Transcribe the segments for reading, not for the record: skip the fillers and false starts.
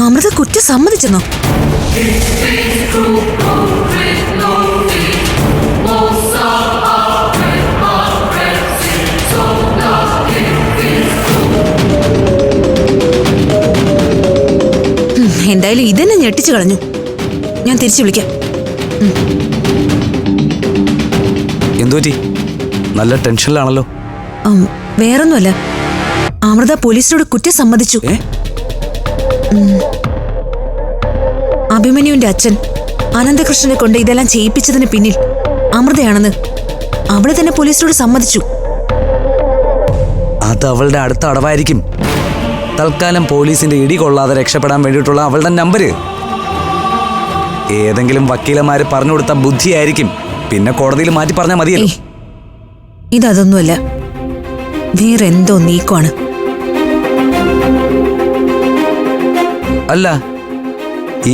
അമൃത കുറ്റം സമ്മതിച്ചെന്നോ? എന്തായാലും ഇതെന്നെ ഞെട്ടിച്ചു കളഞ്ഞു. ഞാൻ തിരിച്ചു വിളിക്കാം. എന്തുപറ്റി? നല്ല ടെൻഷനിലാണല്ലോ. വേറൊന്നുമല്ല, അമൃത പോലീസിനോട് കുറ്റം സമ്മതിച്ചു. അഭിമന്യുവിന്റെ അച്ഛൻ അനന്തകൃഷ്ണനെ കൊണ്ട് ഇതെല്ലാം ചെയ്യിപ്പിച്ചതിന് പിന്നിൽ അമൃതയാണെന്ന് അവള് തന്നെ പോലീസിനോട് സമ്മതിച്ചു. അത് അവളുടെ അടുത്ത അടവായിരിക്കും. തൽക്കാലം പോലീസിന്റെ ഇടി കൊള്ളാതെ രക്ഷപ്പെടാൻ വേണ്ടിയിട്ടുള്ള അവളുടെ നമ്പര്. ഏതെങ്കിലും വക്കീലന്മാര് പറഞ്ഞു കൊടുത്ത ബുദ്ധിയായിരിക്കും. പിന്നെ കോടതിയിൽ മാറ്റി പറഞ്ഞാൽ മതിയല്ലോ. ഇതൊന്നുമല്ല, വേറെന്തോ നീക്കമാണ്. അല്ല,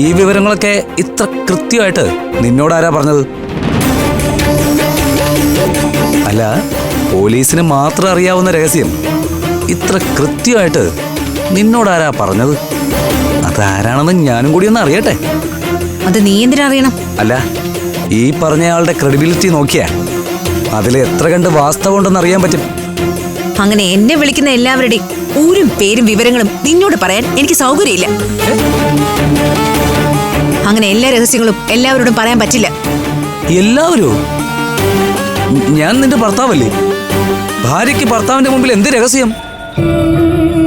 ഈ വിവരങ്ങളൊക്കെ ഇത്ര കൃത്യമായിട്ട് നിന്നോടാരാ പറഞ്ഞത്? അല്ല, പോലീസിന് മാത്രം അറിയാവുന്ന രഹസ്യം ഇത്ര കൃത്യമായിട്ട് നിന്നോടാരാ പറഞ്ഞത്? അതാരാണെന്ന് ഞാനും കൂടി ഒന്ന് അറിയട്ടെ. അത് നീ എന്തിനാ അറിയണം? അല്ല, ഈ പറഞ്ഞയാളുടെ ക്രെഡിബിലിറ്റി നോക്കിയാ അതിൽ എത്ര കണ്ട് വാസ്തവം ഉണ്ടെന്ന് അറിയാൻ പറ്റും. അങ്ങനെ എന്നെ വിളിക്കുന്ന എല്ലാവരുടെയും ഊരും പേരും വിവരങ്ങളും നിന്നോട് പറയാൻ എനിക്ക് സൗകര്യമില്ല. അങ്ങനെ എല്ലാ രഹസ്യങ്ങളും എല്ലാവരോടും പറയാൻ പറ്റില്ല. എല്ലാവരും? ഞാൻ നിന്റെ ഭർത്താവല്ലേ? ഭാര്യയ്ക്ക് ഭർത്താവിന്റെ മുമ്പിൽ എന്ത് രഹസ്യം?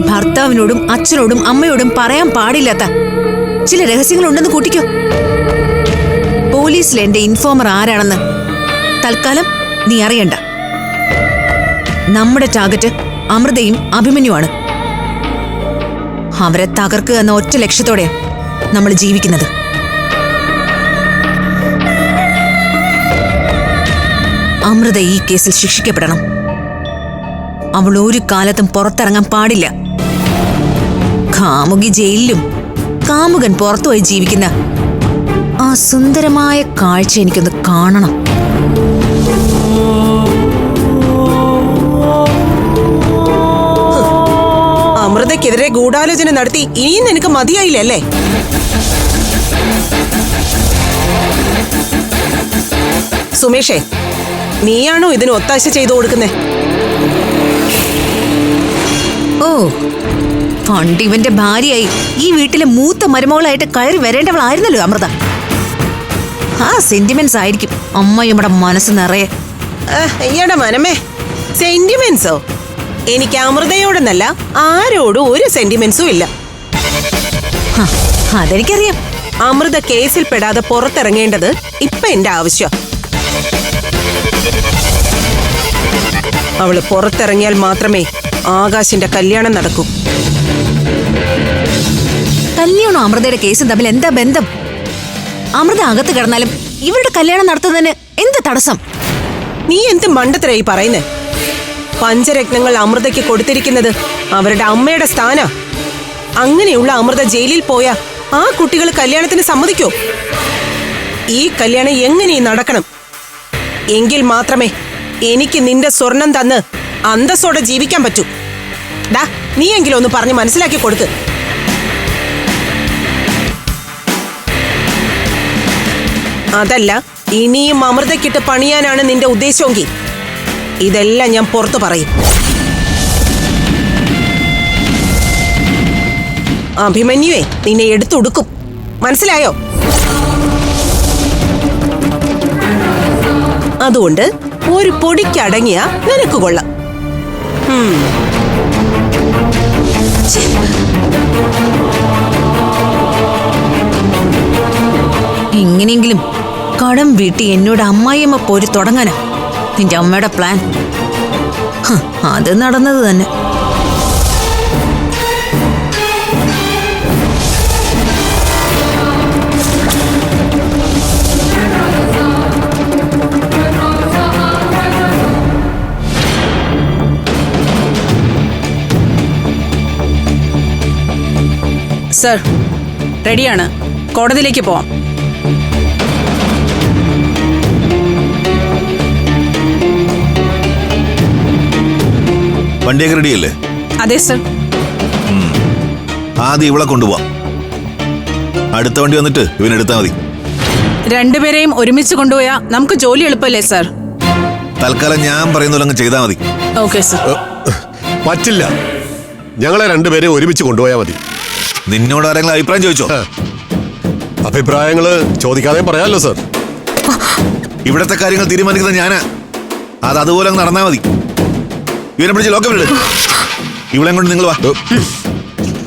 ഭർത്താവിനോടും അച്ഛനോടും അമ്മയോടും പറയാൻ പാടില്ലാത്ത ചില രഹസ്യങ്ങളുണ്ടെന്ന് കൂട്ടിക്കോ. പോലീസിൽ എന്റെ ഇൻഫോമർ ആരാണെന്ന് തൽക്കാലം നീ അറിയണ്ട. നമ്മുടെ ടാർഗറ്റ് അമൃതയും അഭിമന്യുവാണ്. അവരെ തകർക്കുക എന്ന ഒറ്റ ലക്ഷ്യത്തോടെ നമ്മൾ ജീവിക്കുന്നത്. അമൃത ഈ കേസിൽ ശിക്ഷിക്കപ്പെടണം. അവൾ ഒരു കാലത്തും പുറത്തിറങ്ങാൻ പാടില്ല. കാമുകി ജയിലിലും കാമുകൻ പുറത്തുപോയി ജീവിക്കുന്ന ആ സുന്ദരമായ കാഴ്ച എനിക്കൊന്ന് കാണണം. അമൃതയ്ക്കെതിരെ ഗൂഢാലോചന നടത്തി ഇനിയും നിനക്ക് മതിയായില്ലേ? സുമേഷേ, നീയാണോ ഇതിന് ഒത്താശ ചെയ്തു കൊടുക്കുന്നേ? ഓ, പണ്ട് ഇവന്റെ ഭാര്യയായി ഈ വീട്ടിലെ മൂത്ത മരുമകളായിട്ട് കയറി വരേണ്ടവളായിരുന്നല്ലോ അമൃത. ആ സെന്റിമെന്റ്സ് ആയിരിക്കും അമ്മയുടെ മനസ്സ് നിറയെ. ഈയുടെ മനമേ, സെന്റിമെന്റ്സോ? എനിക്ക് അമൃതയോടെന്നല്ല ആരോടും ഒരു സെന്റിമെന്റ്സും ഇല്ല. അതെനിക്കറിയാം. അമൃത കേസിൽ പെടാതെ പുറത്തിറങ്ങേണ്ടത് ഇപ്പൊ എന്റെ ആവശ്യം. അവള് പുറത്തിറങ്ങിയാൽ മാത്രമേ ആകാശിന്റെ കല്യാണം നടക്കൂ. കല്യാണോ അമൃതയുടെ കേസും തമ്മിൽ എന്താ ബന്ധം? അമൃത അകത്ത് കിടന്നാലും ഇവരുടെ കല്യാണം നടത്തുന്നതിന് എന്ത് തടസ്സം? നീ എന്ത് മണ്ടത്തരായി പറയുന്നേ? പഞ്ചരത്നങ്ങൾ അമൃതയ്ക്ക് കൊടുത്തിരിക്കുന്നത് അവരുടെ അമ്മയുടെ സ്ഥാന. അങ്ങനെയുള്ള അമൃത ജയിലിൽ പോയ ആ കുട്ടികൾ കല്യാണത്തിന് സമ്മതിക്കോ? ഈ കല്യാണം എങ്ങനെയും നടക്കണം. എങ്കിൽ മാത്രമേ എനിക്ക് നിന്റെ സ്വർണം തന്ന് അന്തസ്സോടെ ജീവിക്കാൻ പറ്റൂ. ഡാ, നീയെങ്കിലും ഒന്ന് പറഞ്ഞ് മനസ്സിലാക്കി കൊടുക്ക്. അതല്ല, ഇനിയും അമൃതയ്ക്കിട്ട് പണിയാനാണ് നിന്റെ ഉദ്ദേശമെങ്കിൽ ഇതെല്ലാം ഞാൻ പുറത്തു പറയും. അഭിമന്യുവേ നിന്നെ എടുത്തുടുക്കും, മനസ്സിലായോ? അതുകൊണ്ട് ഒരു പൊടിക്കടങ്ങിയ നിനക്ക് കൊള്ളാം. എങ്ങനെയെങ്കിലും കടം വീട്ടി എന്നോട് അമ്മായിയമ്മ പോരി തുടങ്ങാനാ നിന്റെ അമ്മയുടെ പ്ലാൻ. അത് നടന്നത് തന്നെ. സർ, റെഡിയാണ്. കോടതിയിലേക്ക് പോവാം. വണ്ടിയൊക്കെ റെഡിയല്ലേ? അതെ സർ. ആദ്യം ഇവളെ കൊണ്ടുപോവാം. അടുത്ത വണ്ടി വന്നിട്ട് ഇവനെടുത്താൽ മതി. രണ്ടുപേരെയും ഒരുമിച്ച് കൊണ്ടുപോയാ നമുക്ക് ജോലി എളുപ്പമല്ലേ സാർ? തൽക്കാലം ഞാൻ പറയുന്നതങ്ങ് ചെയ്താൽ മതി. Okay sir. പറ്റില്ല, ഞങ്ങളെ രണ്ടുപേരെ ഒരുമിച്ച് കൊണ്ടുപോയാൽ മതി. നിന്നോട് ആരെങ്കിലും അഭിപ്രായം ചോദിച്ചോ? അഭിപ്രായങ്ങള് ചോദിക്കാതെ പറയാമല്ലോ സാർ. ഇവിടത്തെ കാര്യങ്ങൾ തീരുമാനിക്കുന്നത് ഞാനാ. അത് അതുപോലെ അങ്ങ് നടന്നാൽ മതി. ഇവനെ പിടിച്ച് ലോക്കമിട്. ഇവിടെ കൊണ്ട് നിങ്ങൾ വാ.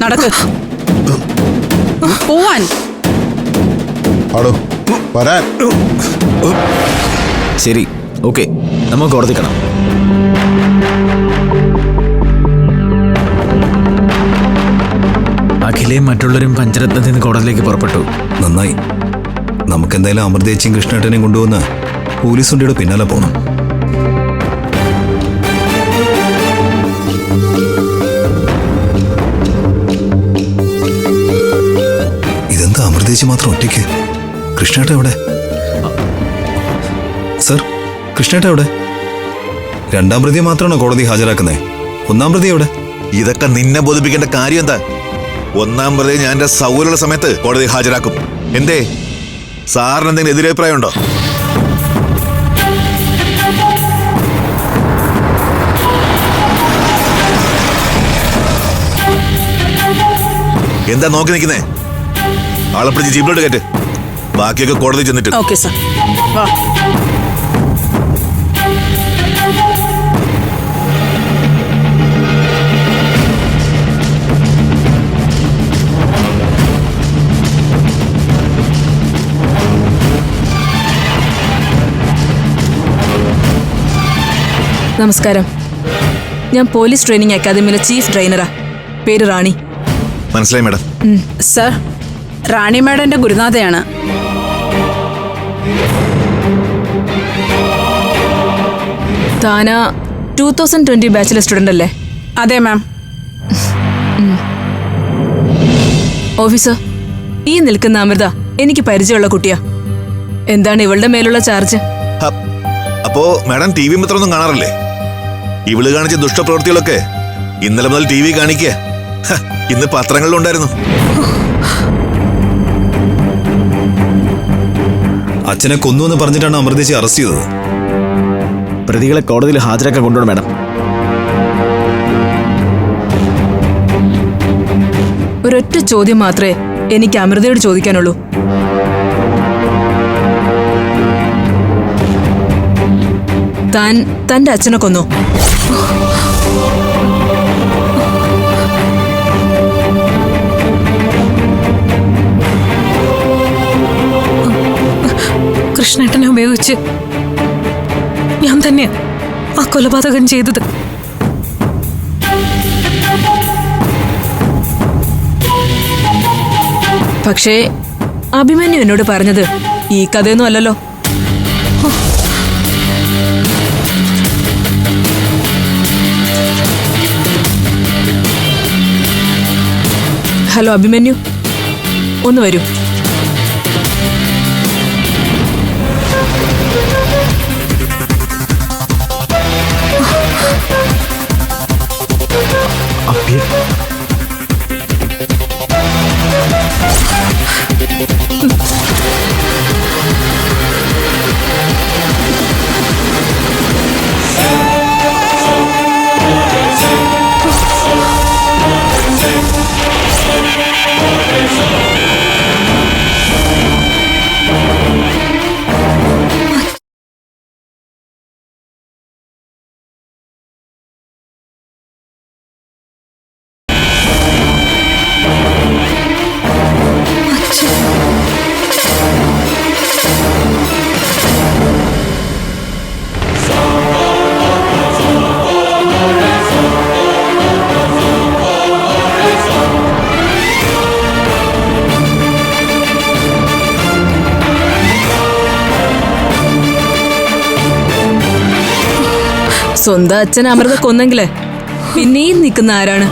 നടക്ക്. പോവാൻ. ആടോ വരാൻ. ശരി, ഓക്കെ, നമുക്ക് കോടതി കാണാം. അഖിലയും മറ്റുള്ളവരും പഞ്ചരത്നത്തിൽ നിന്ന് കോടതിയിലേക്ക് പുറപ്പെട്ടു. നന്നായി. നമുക്കെന്തായാലും അമൃതേച്ചിയും കൃഷ്ണേട്ടനെയും കൊണ്ടുവന്ന് പോലീസ് വണ്ടിയുടെ പിന്നാലെ പോകണം. ഇതെന്താ അമൃതേച്ചി മാത്രം ഒറ്റയ്ക്ക്? കൃഷ്ണേട്ട എവിടെ? സർ, കൃഷ്ണേട്ട എവിടെ? രണ്ടാം പ്രതിയെ മാത്രമാണോ കോടതി ഹാജരാക്കുന്നത്? ഒന്നാം പ്രതി എവിടെ? ഇതൊക്കെ നിന്നെ ബോധിപ്പിക്കേണ്ട കാര്യം എന്താ? ഒന്നാം പ്രതി ഞാൻ എന്റെ സൗകര്യമുള്ള സമയത്ത് കോടതി ഹാജരാക്കും. എന്തേ, സാറിന് എന്തെങ്കിലും എതിരഭിപ്രായം ഉണ്ടോ? എന്താ നോക്കി നിൽക്കുന്നേ? ആളെ പിടിച്ച് ജീപ്പിലോട്ട് കയറ്റ്. ബാക്കിയൊക്കെ കോടതി ചെന്നിട്ട്. Okay sir. വാ. നമസ്കാരം, ഞാൻ പോലീസ് ട്രെയിനിങ് അക്കാദമിയിലെ ചീഫ് ട്രെയിനറാ. പേര് റാണി. മനസ്സിലായി മാഡം. സാർ, റാണി മാഡന്റെ ഗുരുനാഥയാണ്. താന 2020 ബാച്ചിലെ സ്റ്റുഡന്റ് അല്ലേ? അതെ മാം. ഓഫീസർ, ഈ നിൽക്കുന്ന അമൃത എനിക്ക് പരിചയമുള്ള കുട്ടിയാ. എന്താണ് ഇവളുടെ മേലുള്ള ചാർജ്? അപ്പോ മാഡം ടി വി മിത്രമൊന്നും കാണാറില്ലേ? ഇവള് കാണിച്ച ദുഷ്ടപ്രവൃത്തികളൊക്കെ ഇന്നലെ മുതൽ ടി വി കാണിക്കുക. ഇന്ന് പത്രങ്ങളിലുണ്ടായിരുന്നു. അച്ഛനെ കൊന്നുവെന്ന് പറഞ്ഞിട്ടാണ് അമൃതേച്ചി അറസ്റ്റ് ചെയ്തത്. പ്രതികളെ കോടതിയിൽ ഹാജരാക്കാൻ കൊണ്ടുപോകണം മാഡം. ഒരൊറ്റ ചോദ്യം മാത്രമേ എനിക്ക് അമൃതയോട് ചോദിക്കാനുള്ളൂ. താൻ തന്റെ അച്ഛനെ കൊന്നോ? കൃഷ്ണേട്ടനെ ഉപയോഗിച്ച് ഞാൻ തന്നെയാ ആ കൊലപാതകം ചെയ്തത്. പക്ഷേ അഭിമന്യു എന്നോട് പറഞ്ഞത് ഈ കഥയൊന്നും അല്ലല്ലോ. ഹലോ അഭിമന്യു, ഒന്ന് വരൂ. സ്വന്തം അച്ഛൻ അമൃത കൊന്നെങ്കിലേ പിന്നെയും നിൽക്കുന്ന ആരാണ്?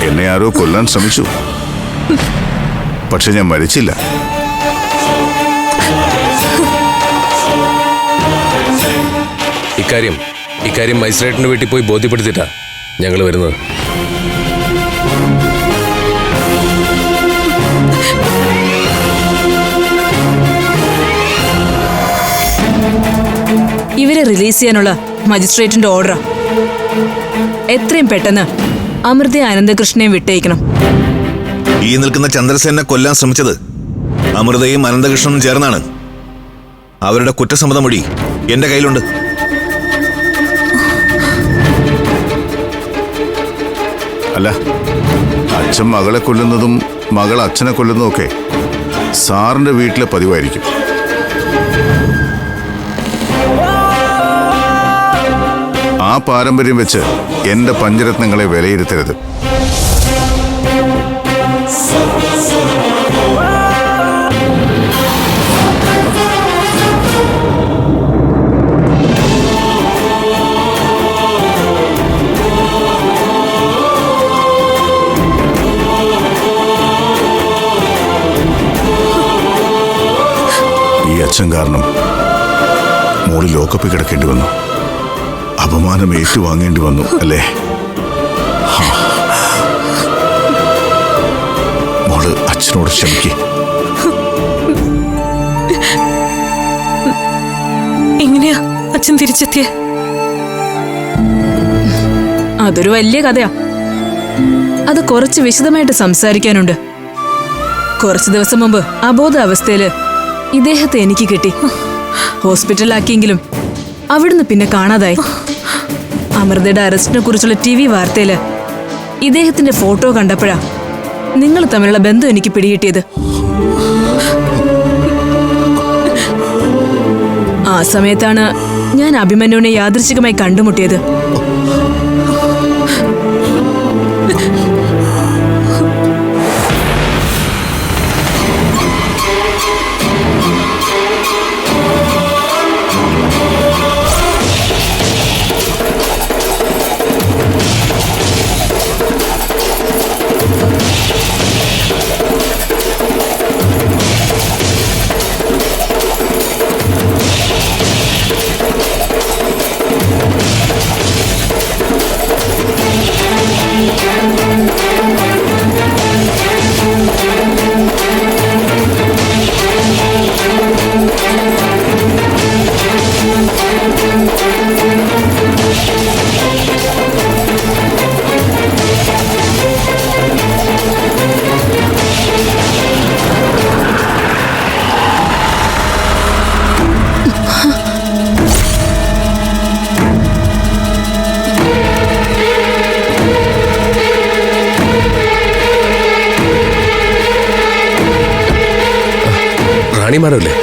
എന്നെ ആരോ കൊല്ലാൻ ശ്രമിച്ചു, പക്ഷെ ഞാൻ മരിച്ചില്ല. ഇക്കാര്യം മജിസ്ട്രേറ്റിന്റെ വീട്ടിൽ പോയി ബോധ്യപ്പെടുത്തിയിട്ടാ ഞങ്ങൾ വരുന്നത്. ഇവരെ റിലീസ് ചെയ്യാനുള്ള മജിസ്ട്രേറ്റിന്റെ ഓർഡറാ. എത്രയും പെട്ടെന്ന് അമൃതയെ അനന്തകൃഷ്ണനെയും വിട്ടയക്കണം. ഈ നിൽക്കുന്ന ചന്ദ്രസേനെ കൊല്ലാൻ ശ്രമിച്ചത് അമൃതയും അനന്തകൃഷ്ണനും ചേർന്നാണ്. അവരുടെ കുറ്റസമ്മത മൊഴി എന്റെ കയ്യിലുണ്ട്. അല്ല, അച്ഛൻ മകളെ കൊല്ലുന്നതും മകൾ അച്ഛനെ കൊല്ലുന്നതും ഒക്കെ സാറിന്റെ വീട്ടിലെ പതിവായിരിക്കും. ആ പാരമ്പര്യം വെച്ച് എന്റെ പഞ്ചരത്നങ്ങളെ വിലയിരുത്തരുത്. ഈ അച്ഛൻ കാരണം മോള് ലോക്കപ്പിൽ കിടക്കേണ്ടി വന്നു. അപമാനം ഏറ്റുവാങ്ങേണ്ടി വന്നു അല്ലേ? മോള് അച്ഛനോട് ക്ഷമിക്കേ. എങ്ങനെയാ അച്ഛൻ തിരിച്ചെത്തിയ? അതൊരു വലിയ കഥയാ. അത് കുറച്ച് വിശദമായിട്ട് സംസാരിക്കാനുണ്ട്. കുറച്ചു ദിവസം മുമ്പ് അബോധാവസ്ഥയില് ഇദ്ദേഹത്തെ എനിക്ക് കിട്ടി. ഹോസ്പിറ്റലിലാക്കിയെങ്കിലും അവിടുന്ന് പിന്നെ കാണാതായി. അമൃതയുടെ അറസ്റ്റിനെ കുറിച്ചുള്ള TV വാർത്തയില് ഇദ്ദേഹത്തിന്റെ ഫോട്ടോ കണ്ടപ്പോഴാ നിങ്ങൾ തമ്മിലുള്ള ബന്ധം എനിക്ക് പിടികിട്ടിയത്. ആ സമയത്താണ് ഞാൻ അഭിമന്യുവിനെ യാദൃച്ഛികമായി കണ്ടുമുട്ടിയത്. റാണിമാരല്ലേ?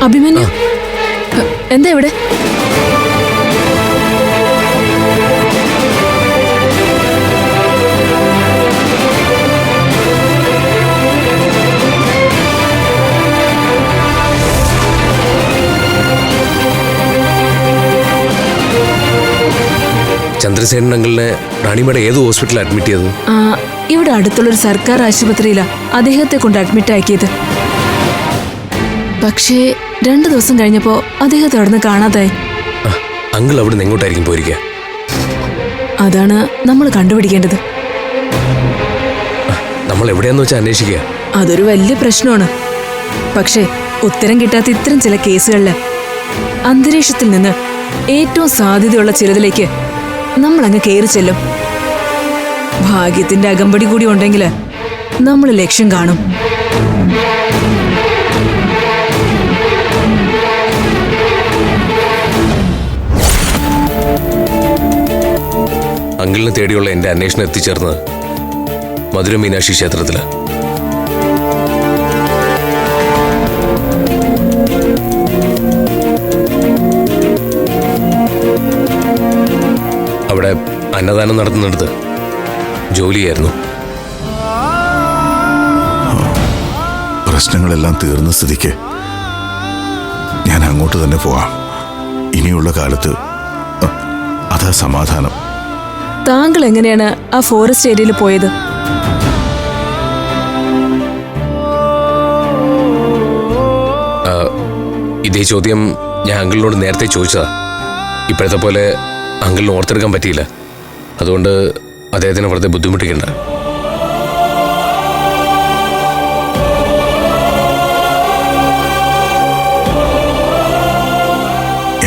അഭിമന്യു എന്താ ഇവിടെ? ചന്ദ്രസേനൻ അങ്കിളിനെ റാണിമയുടെ ഏത് ഹോസ്പിറ്റലിൽ അഡ്മിറ്റ് ചെയ്തത്? ഇവിടെ അടുത്തുള്ളൊരു സർക്കാർ ആശുപത്രിയിലാ അദ്ദേഹത്തെ കൊണ്ട് അഡ്മിറ്റ് ആക്കിയത്. പക്ഷേ 2 ദിവസം കഴിഞ്ഞപ്പോ അദ്ദേഹത്തെ അവിടെ നിന്ന് കാണാതായി. അങ്കിൾ അവിടെ നിന്ന് എങ്ങോട്ടായിരിക്കും പോയിരിക്കുക? അതാണ് നമ്മൾ കണ്ടുപിടിക്കേണ്ടത്. നമ്മൾ എവിടെയാന്ന് വെച്ചാൽ അന്വേഷിക്കുക. അതൊരു വലിയ പ്രശ്നമാണ്. പക്ഷേ ഉത്തരം കിട്ടാത്ത ഇത്തരം ചില കേസുകളില് അന്തരീക്ഷത്തിൽ നിന്ന് ഏറ്റവും സാധ്യതയുള്ള ചിലതിലേക്ക് നമ്മളങ്ങ് കയറി ചെല്ലും. ഭാഗ്യത്തിന്റെ അകമ്പടി കൂടി ഉണ്ടെങ്കിൽ നമ്മൾ ലക്ഷ്യം കാണും. അങ്കിളിനെ തേടിയുള്ള എന്റെ അന്വേഷണം എത്തിച്ചേർന്നത് മധുര മീനാക്ഷി ക്ഷേത്രത്തിലാണ്. അവിടെ അന്നദാനം നടത്തുന്നിടത്ത് ജോലിയായിരുന്നു. പ്രശ്നങ്ങളെല്ലാം തീർന്ന സ്ഥിതിക്ക് ഞാൻ അങ്ങോട്ട് തന്നെ പോവാം. ഇനിയുള്ള കാലത്ത് അതാ സമാധാനം. താങ്കൾ എങ്ങനെയാണ് ആ ഫോറസ്റ്റ് ഏരിയയിൽ പോയത്? ഇതേ ചോദ്യം ഞാൻ അങ്കിളിനോട് നേരത്തെ ചോദിച്ചതാ. ഇപ്പോഴത്തെ പോലെ അങ്കിളിന് ഓർത്തെടുക്കാൻ പറ്റിയില്ല. അതുകൊണ്ട് അദ്ദേഹത്തിനെ വെറുതെ ബുദ്ധിമുട്ടിക്കണ്ട.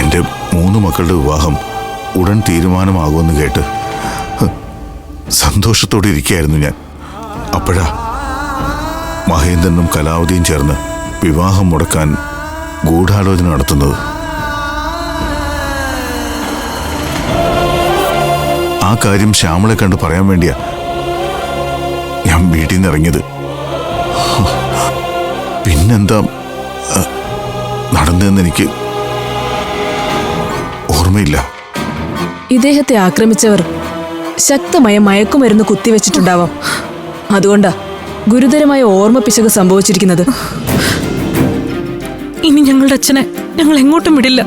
എൻ്റെ 3 മക്കളുടെ വിവാഹം ഉടൻ തീരുമാനമാകുമെന്ന് കേട്ട് സന്തോഷത്തോടെ ഇരിക്കുകയായിരുന്നു ഞാൻ. അപ്പോഴാ മഹേന്ദ്രനും കലാവതിയും ചേർന്ന് വിവാഹം മുടക്കാൻ ഗൂഢാലോചന നടത്തുന്നത്. ആ കാര്യം ശ്യാമളെ കണ്ട് പറയാൻ വേണ്ടിയാ ഞാൻ വീട്ടിൽ നിന്ന് ഇറങ്ങിയത്. പിന്നെന്താ നടന്നതെന്ന് എനിക്ക് ഓർമ്മയില്ല. ഇദ്ദേഹത്തെ ആക്രമിച്ചവർ ശക്തമായ മയക്കുമരുന്ന് കുത്തിവെച്ചിട്ടുണ്ടാവാം. അതുകൊണ്ടാ ഗുരുതരമായ ഓർമ്മ പിശക് സംഭവിച്ചിരിക്കുന്നത്. ഇനി ഞങ്ങളുടെ അച്ഛനെ ഞങ്ങൾ എങ്ങോട്ടും വിടില്ല.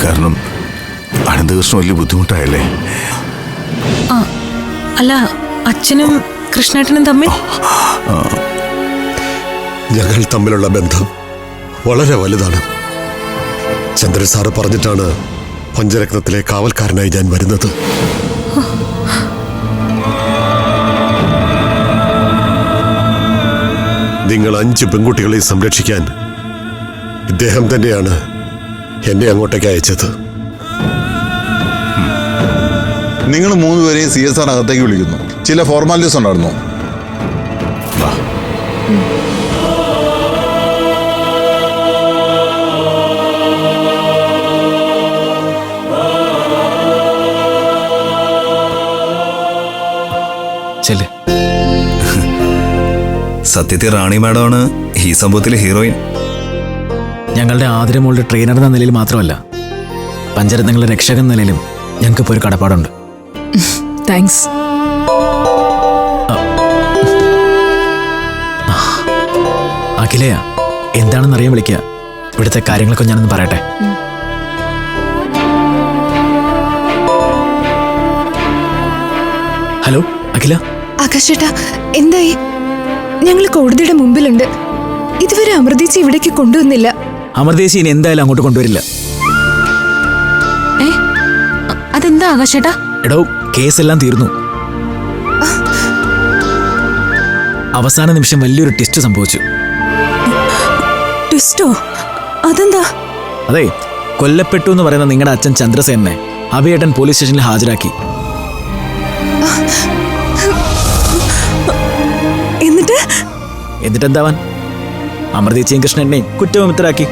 കാരണം അനന്തകൃഷ്ണൻ വലിയ ബുദ്ധിമുട്ടായല്ലേ? അല്ല, അച്ഛനും കൃഷ്ണേട്ടനും തമ്മിൽ ഞങ്ങൾ തമ്മിലുള്ള ബന്ധം വളരെ വലുതാണ്. ചന്ദ്രൻ സാറ് പറഞ്ഞിട്ടാണ് പഞ്ചരത്നത്തിലെ കാവൽക്കാരനായി ഞാൻ വരുന്നത്. നിങ്ങൾ 5 പെൺകുട്ടികളെ സംരക്ഷിക്കാൻ ഇദ്ദേഹം തന്നെയാണ് എന്നെ അങ്ങോട്ടേക്ക് അയച്ചത്. നിങ്ങൾ 3 പേരെയും CSR അകത്തേക്ക് വിളിക്കുന്നു. ചില ഫോർമാലിറ്റീസ് ഉണ്ടായിരുന്നു. സത്യത്തിൽ റാണി മാഡമാണ് ഈ സംഭവത്തിലെ ഹീറോയിൻ. ഞങ്ങളുടെ ആതിരമോളുടെ ട്രെയിനർ എന്ന നിലയിൽ മാത്രമല്ല, പഞ്ചരത്നങ്ങളുടെ രക്ഷകൻ എന്ന നിലയിലും ഞങ്ങൾക്കിപ്പോൾ ഒരു കടപ്പാടുണ്ട്. താങ്ക്സ്. അഖിലയാ, എന്താണെന്ന് അറിയാൻ വിളിക്കുക. ഇവിടുത്തെ കാര്യങ്ങളൊക്കെ ഞാനൊന്ന് പറയട്ടെ. ഹലോ അഖില. ആകാശേട്ടാ, എന്തായി? ഞങ്ങൾ കോടതിയുടെ മുമ്പിലുണ്ട്. ഇതുവരെ അമൃതേച്ചി ഇവിടേക്ക് കൊണ്ടുവന്നില്ല. അമൃതേച്ചി ഇനി എന്തായാലും അങ്ങോട്ട് കൊണ്ടുവരില്ല. അതെന്താ ആകാശേട്ടാ? എടോ, കേസെല്ലാം തീർന്നു. അവസാന നിമിഷം വലിയൊരു ട്വിസ്റ്റ് സംഭവിച്ചു. ട്വിസ്റ്റോ? അതെന്താ? അതെ, കൊല്ലപ്പെട്ടു എന്ന് പറയുന്ന നിങ്ങളുടെ അച്ഛൻ ചന്ദ്രസേനെ അഭിയേട്ടൻ പോലീസ് സ്റ്റേഷനിൽ ഹാജരാക്കി. എന്നിട്ടെന്താവാൻ, അമൃതേച്ചിയും കൃഷ്ണനെയും കുറ്റവിമുക്തരാക്കി.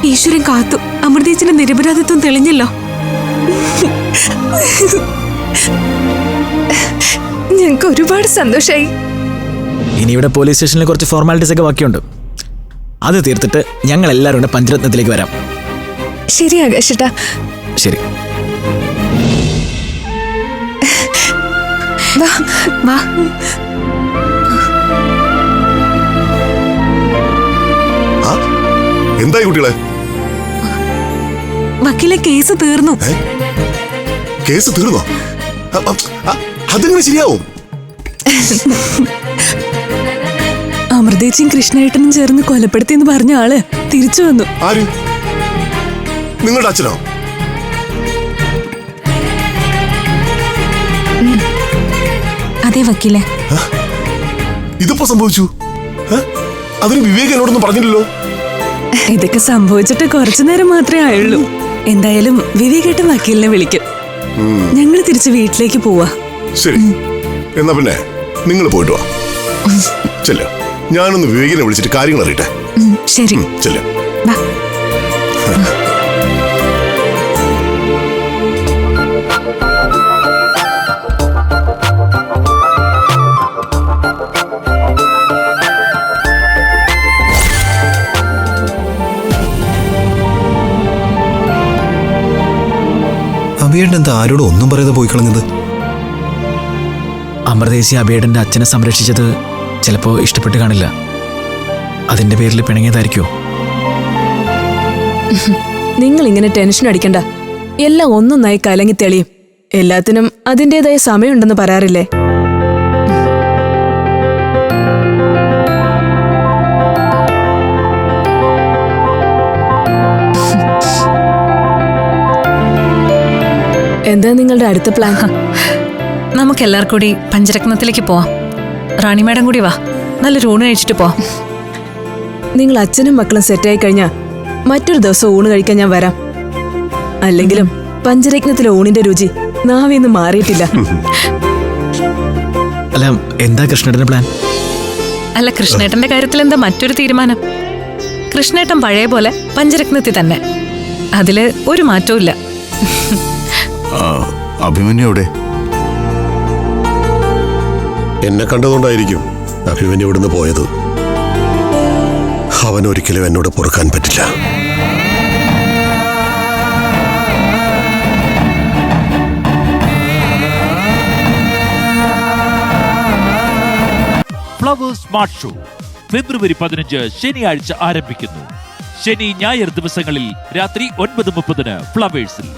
ഈശ്വരൻ കാത്തു. അമൃതേച്ചിന്റെ നിരപരാധിത്വം തെളിഞ്ഞല്ലോ. ഞങ്ങൾക്ക് ഒരുപാട് സന്തോഷായി. ഇനി ഇവിടെ പോലീസ് സ്റ്റേഷനിൽ കുറച്ച് ഫോർമാലിറ്റീസ് ഒക്കെ ബാക്കിയുണ്ട്. അത് തീർത്തിട്ട് ഞങ്ങൾ എല്ലാവരും കൂടെ പഞ്ചരത്നത്തിലേക്ക് വരാം. ശരി ആകാശേട്ടാ. ശരി. വാ വാ. എന്തായി കുട്ടികളെ? വക്കീലെ, കേസ് തീർന്നു. കേസ് തീർന്നോ? അതെങ്ങനെ ശരിയാവും? അമൃതേച്ചിയും കൃഷ്ണേട്ടനും ചേർന്ന് കൊലപ്പെടുത്തിയെന്ന് പറഞ്ഞ ആള് തിരിച്ചു വന്നു. ആര്? നിങ്ങളുടെ അച്ഛനോ? അതെ വക്കീലെ. ഇതിപ്പോ സംഭവിച്ചു? അതിന് വിവേക് എന്നോടൊന്നും പറഞ്ഞില്ലല്ലോ. ഇതൊക്കെ സംഭവിച്ചിട്ട് കുറച്ചു നേരം മാത്രമേ ആയുള്ളൂ. എന്തായാലും വിവേകേട്ടൻ വക്കീലിനെ വിളിക്കും. ഞങ്ങൾ തിരിച്ച് വീട്ടിലേക്ക് പോവാ. ശരി, എന്നാ പിന്നെ നിങ്ങൾ പോയിട്ട് വാ. ചെല്ല, ഞാനൊന്ന് വിവേകിനെ വിളിച്ചിട്ട് കാര്യങ്ങൾ അറിയട്ടെ. ശരി, ചെല്ല. അഭിയേട്ടൻ എന്താ ആരോടും ഒന്നും പറയാതെ പോയി കളഞ്ഞത്? അമൃതേശി അഭിയേട്ടൻ്റെ അച്ഛനെ സംരക്ഷിച്ചത് ചിലപ്പോൾ ഇഷ്ടപ്പെട്ട് കാണില്ല. അതിന്റെ പേരിൽ പിണങ്ങിയതായിരിക്കോ? നിങ്ങൾ ഇങ്ങനെ ടെൻഷൻ അടിക്കണ്ട. എല്ലാം ഒന്നൊന്നായി കലങ്ങി തെളിയും. എല്ലാത്തിനും അതിൻ്റെതായ സമയമുണ്ടെന്ന് പറയാറില്ലേ? എന്താ നിങ്ങളുടെ അടുത്ത പ്ലാൻ? നമുക്ക് എല്ലാവർക്കും കൂടി പഞ്ചരത്നത്തിലേക്ക് പോവാം. റാണി മാഡം കൂടി വാ, നല്ലൊരു ഊണ് കഴിച്ചിട്ട് പോവാം. നിങ്ങൾ അച്ഛനും മക്കളും സെറ്റായി കഴിഞ്ഞാൽ മറ്റൊരു ദിവസം ഊണ് കഴിക്കാൻ ഞാൻ വരാം. അല്ലെങ്കിലും പഞ്ചരത്നത്തിലെ ഊണിന്റെ രുചി നാവിന്ന് മാറിയിട്ടില്ല. അല്ല, എന്താ കൃഷ്ണേട്ടന്റെ പ്ലാൻ? അല്ല, കൃഷ്ണേട്ടന്റെ കാര്യത്തിൽ എന്താ മറ്റൊരു തീരുമാനം? കൃഷ്ണേട്ടൻ പഴയ പോലെ പഞ്ചരത്നത്തിൽ തന്നെ, അതില് ഒരു മാറ്റവും ഇല്ല. അഭിമന്യു എവിടെ? എന്നെ കണ്ടതുകൊണ്ടായിരിക്കും അഭിമന്യു ഇവിടുന്ന് പോയത്. അവൻ ഒരിക്കലും എന്നോട് പൊറുക്കാൻ പറ്റില്ല. ഫ്ലവേഴ്സ് സ്മാർട്ട് ഷോ ഫെബ്രുവരി 15 ശനിയാഴ്ച ആരംഭിക്കുന്നു. ശനി ഞായർ ദിവസങ്ങളിൽ രാത്രി 9:30 ഫ്ലവേഴ്സിൽ.